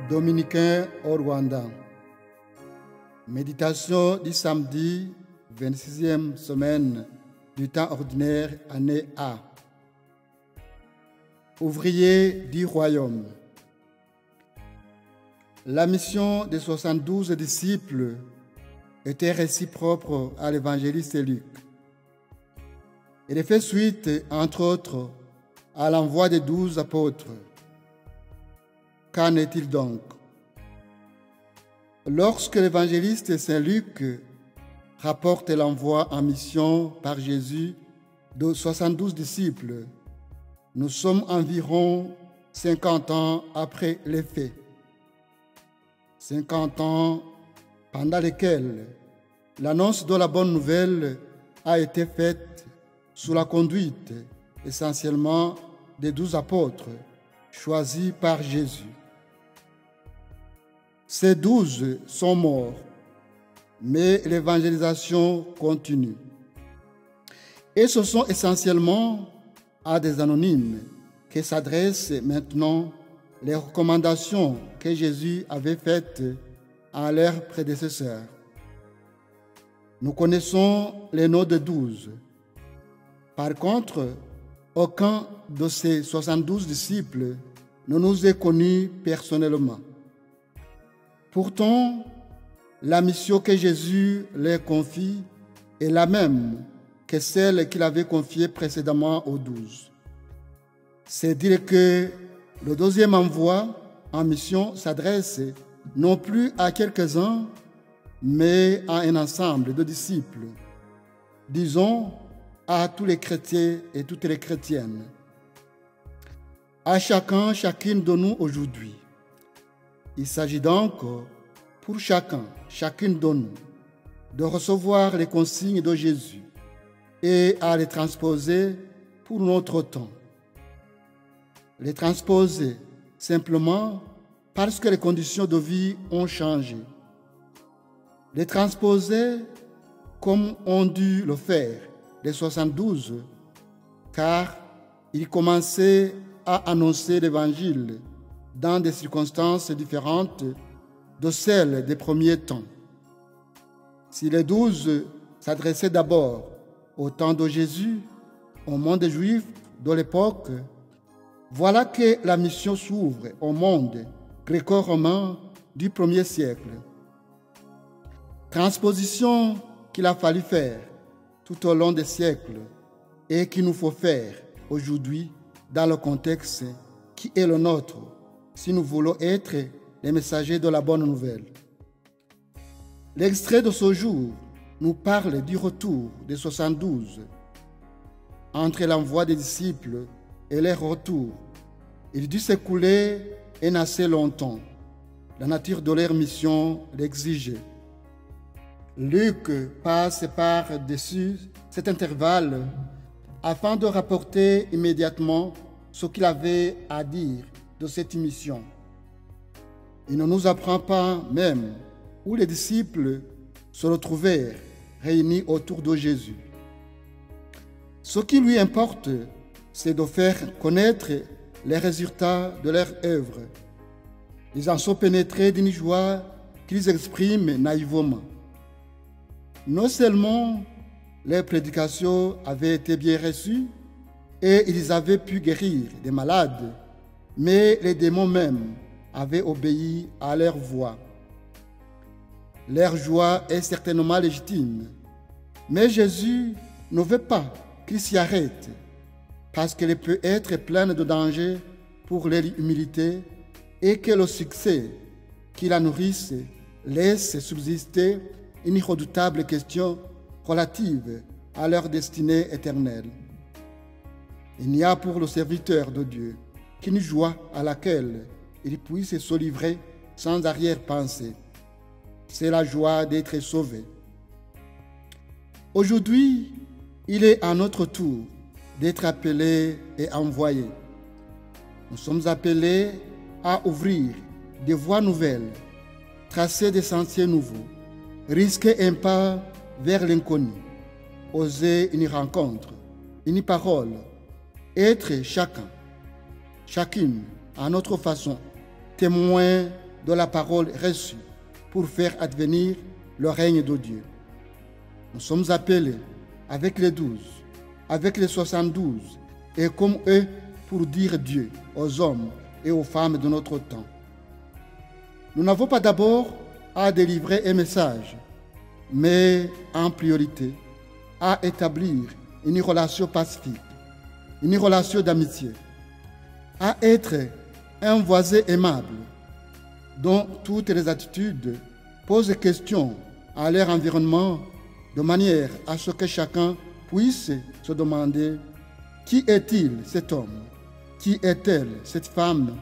Dominicains au Rwanda. Méditation du samedi, 26e semaine du temps ordinaire, année A. Ouvriers du royaume. La mission des 72 disciples était réciproque à l'évangéliste Luc. Il fait suite, entre autres, à l'envoi des 12 apôtres. Qu'en est-il donc? Lorsque l'évangéliste Saint Luc rapporte l'envoi en mission par Jésus de 72 disciples, nous sommes environ 50 ans après les faits. 50 ans pendant lesquels l'annonce de la bonne nouvelle a été faite sous la conduite essentiellement des 12 apôtres choisis par Jésus. Ces 12 sont morts, mais l'évangélisation continue. Et ce sont essentiellement à des anonymes que s'adressent maintenant les recommandations que Jésus avait faites à leurs prédécesseurs. Nous connaissons les noms de 12. Par contre, aucun de ces 72 disciples ne nous est connu personnellement. Pourtant, la mission que Jésus leur confie est la même que celle qu'il avait confiée précédemment aux 12. C'est dire que le deuxième envoi en mission s'adresse non plus à quelques-uns, mais à un ensemble de disciples, disons à tous les chrétiens et toutes les chrétiennes, à chacun, chacune de nous aujourd'hui. Il s'agit donc pour chacun, chacune de nous, de recevoir les consignes de Jésus et à les transposer pour notre temps. Les transposer simplement parce que les conditions de vie ont changé. Les transposer comme ont dû le faire les 72, car ils commençaient à annoncer l'Évangile dans des circonstances différentes de celles des premiers temps. Si les 12 s'adressaient d'abord au temps de Jésus, au monde juif de l'époque, voilà que la mission s'ouvre au monde gréco-romain du 1er siècle. Transposition qu'il a fallu faire tout au long des siècles et qu'il nous faut faire aujourd'hui dans le contexte qui est le nôtre si nous voulons être les messagers de la bonne nouvelle. L'extrait de ce jour nous parle du retour des 72. Entre l'envoi des disciples et leur retour, il dut s'écouler un assez longtemps. La nature de leur mission l'exigeait. Luc passe par-dessus cet intervalle afin de rapporter immédiatement ce qu'il avait à dire de cette mission. Il ne nous apprend pas même où les disciples se retrouvèrent réunis autour de Jésus. Ce qui lui importe, c'est de faire connaître les résultats de leur œuvre. Ils en sont pénétrés d'une joie qu'ils expriment naïvement. Non seulement leurs prédications avaient été bien reçues et ils avaient pu guérir des malades, mais les démons même avaient obéi à leur voix. Leur joie est certainement légitime, mais Jésus ne veut pas qu'ils s'y arrêtent, parce qu'elle peut être pleine de dangers pour leur humilité et que le succès qui la nourrisse laisse subsister une redoutable question relative à leur destinée éternelle. Il n'y a pour le serviteur de Dieu qu'une joie à laquelle il puisse se livrer sans arrière-pensée. C'est la joie d'être sauvé. Aujourd'hui, il est à notre tour d'être appelés et envoyés. Nous sommes appelés à ouvrir des voies nouvelles, tracer des sentiers nouveaux, risquer un pas vers l'inconnu, oser une rencontre, une parole, être chacun, chacune à notre façon, témoin de la parole reçue pour faire advenir le règne de Dieu. Nous sommes appelés avec les 12, avec les 72, et comme eux pour dire Dieu aux hommes et aux femmes de notre temps. Nous n'avons pas d'abord à délivrer un message, mais en priorité à établir une relation pacifique, une relation d'amitié, à être un voisin aimable, dont toutes les attitudes posent question à leur environnement, de manière à ce que chacun puisse se demander: qui est-il cet homme? Qui est-elle cette femme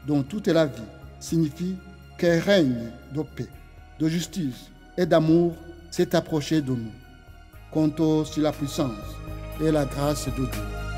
dont toute la vie signifie qu'un règne de paix, de justice et d'amour s'est approché de nous? Comptons sur la puissance et la grâce de Dieu.